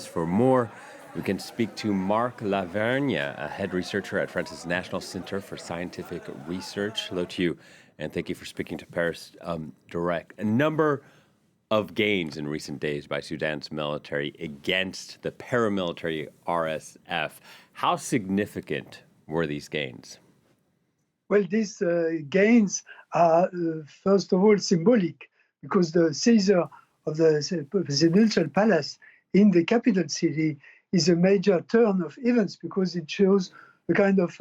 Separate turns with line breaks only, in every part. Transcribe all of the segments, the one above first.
For more, we can speak to Marc Lavergne, a head researcher at France's National Center for Scientific Research. Hello to you, and thank you for speaking to Paris Direct. A number of gains in recent days by Sudan's military against the paramilitary RSF. How significant were these gains?
Well, these gains are, first of all, symbolic, because the seizure of the presidential palace in the capital city is a major turn of events, because it shows a kind of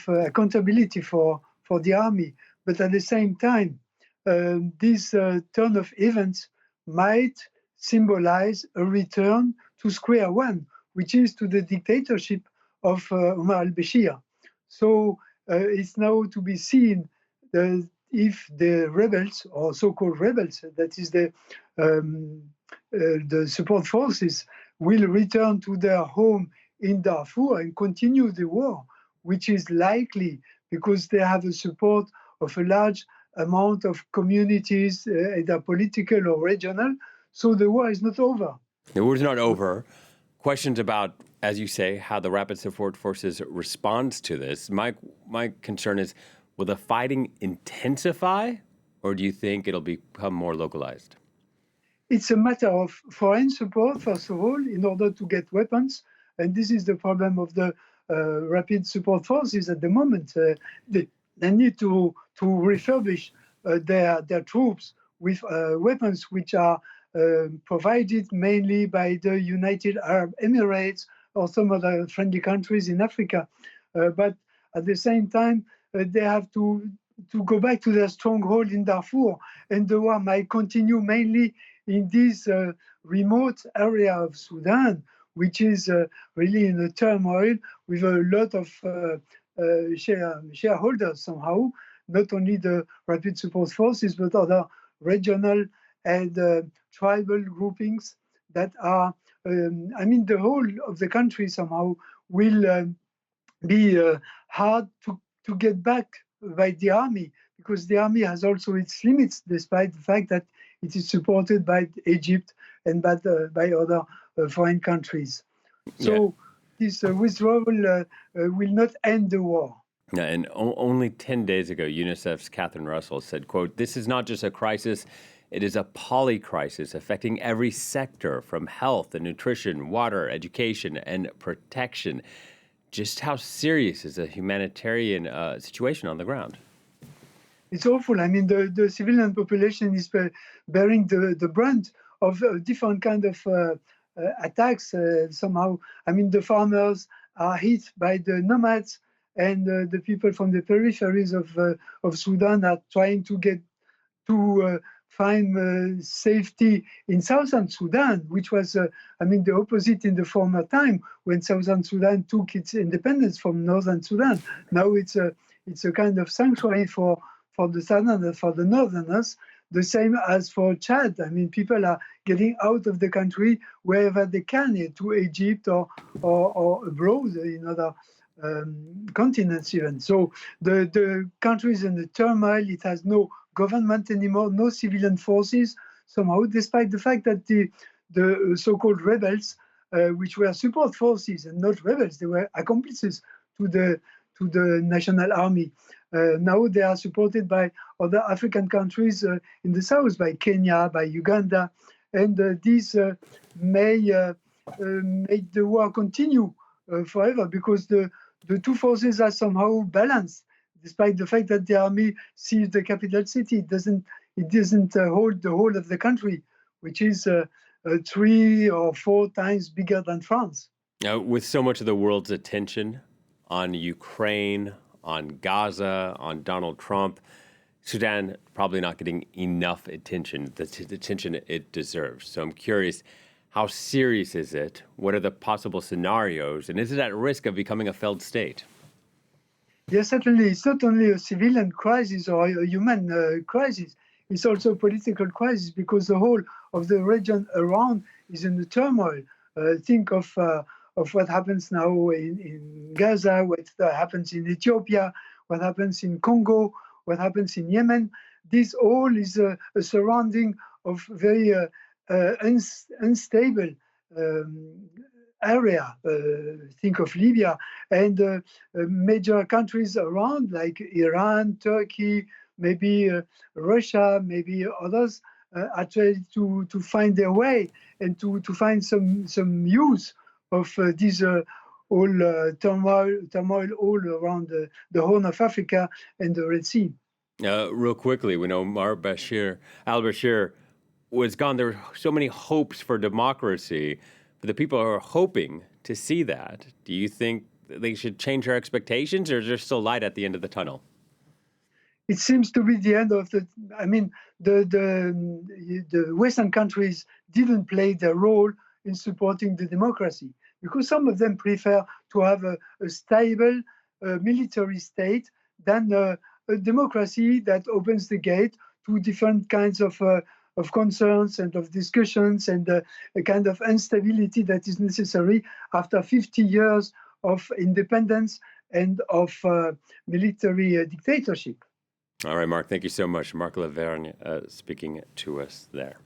accountability for the army. But at the same time, this turn of events might symbolize a return to square one, which is to the dictatorship of Omar al-Bashir. So it's now to be seen if the rebels, or so-called rebels, that is the support forces, will return to their home in Darfur and continue the war, which is likely because they have the support of a large amount of communities, either political or regional. So the war is not over.
The war is not over. Questions about, as you say, how the Rapid Support Forces responds to this. My concern is, will the fighting intensify, or do you think it'll become more localized?
It's a matter of foreign support, first of all, in order to get weapons. And this is the problem of the Rapid Support Forces at the moment. They need to refurbish their troops with weapons which are provided mainly by the United Arab Emirates or some other friendly countries in Africa. But at the same time, they have to go back to their stronghold in Darfur, and the war might continue mainly in this remote area of Sudan, which is really in a turmoil with a lot of shareholders somehow, not only the Rapid Support Forces, but other regional and tribal groupings that are, the whole of the country somehow will be hard to get back by the army, because the army has also its limits, despite the fact that it is supported by Egypt and by other foreign countries. So this withdrawal will not end the war.
Yeah, and only 10 days ago, UNICEF's Catherine Russell said, quote, "This is not just a crisis, it is a polycrisis affecting every sector, from health and nutrition, water, education, and protection." Just how serious is a humanitarian situation on the ground?
It's awful. The civilian population is bearing the brunt of different kind of attacks somehow. The farmers are hit by the nomads, and the people from the peripheries of Sudan are trying to get to find safety in southern Sudan, which was, the opposite in the former time when southern Sudan took its independence from northern Sudan. Now it's a kind of sanctuary for the southerners, for the northerners, the same as for Chad. People are getting out of the country wherever they can, to Egypt or abroad in other continents even. So the country is in a turmoil. It has no government anymore, no civilian forces somehow, despite the fact that the so-called rebels, which were support forces and not rebels, they were accomplices to the national army. Now they are supported by other African countries in the south, by Kenya, by Uganda, and this may make the war continue forever, because the two forces are somehow balanced, despite the fact that the army seized the capital city. It doesn't hold the whole of the country, which is 3 or 4 times bigger than France.
Now, with so much of the world's attention on Ukraine, on Gaza, on Donald Trump, Sudan probably not getting enough attention, the attention it deserves. So I'm curious, how serious is it? What are the possible scenarios? And is it at risk of becoming a failed state?
Yes, certainly. It's not only a civilian crisis or a human crisis. It's also a political crisis, because the whole of the region around is in the turmoil. Think of what happens now in Gaza, what happens in Ethiopia, what happens in Congo, what happens in Yemen. This all is a surrounding of very unstable um, area. Think of Libya and major countries around like Iran, Turkey, maybe Russia, maybe others are trying to find their way and to find some use of this all turmoil all around the Horn of Africa and the Red Sea.
Real quickly, we know al-Bashir was gone. There were so many hopes for democracy, but the people are hoping to see that. Do you think they should change their expectations, or is there still light at the end of the tunnel?
It seems to be the end of the. I mean, the Western countries didn't play their role in supporting the democracy because some of them prefer to have a stable military state than a democracy that opens the gate to different kinds of concerns and of discussions and a kind of instability that is necessary after 50 years of independence and of military dictatorship.
All right, Marc, thank you so much. Marc Lavergne speaking to us there.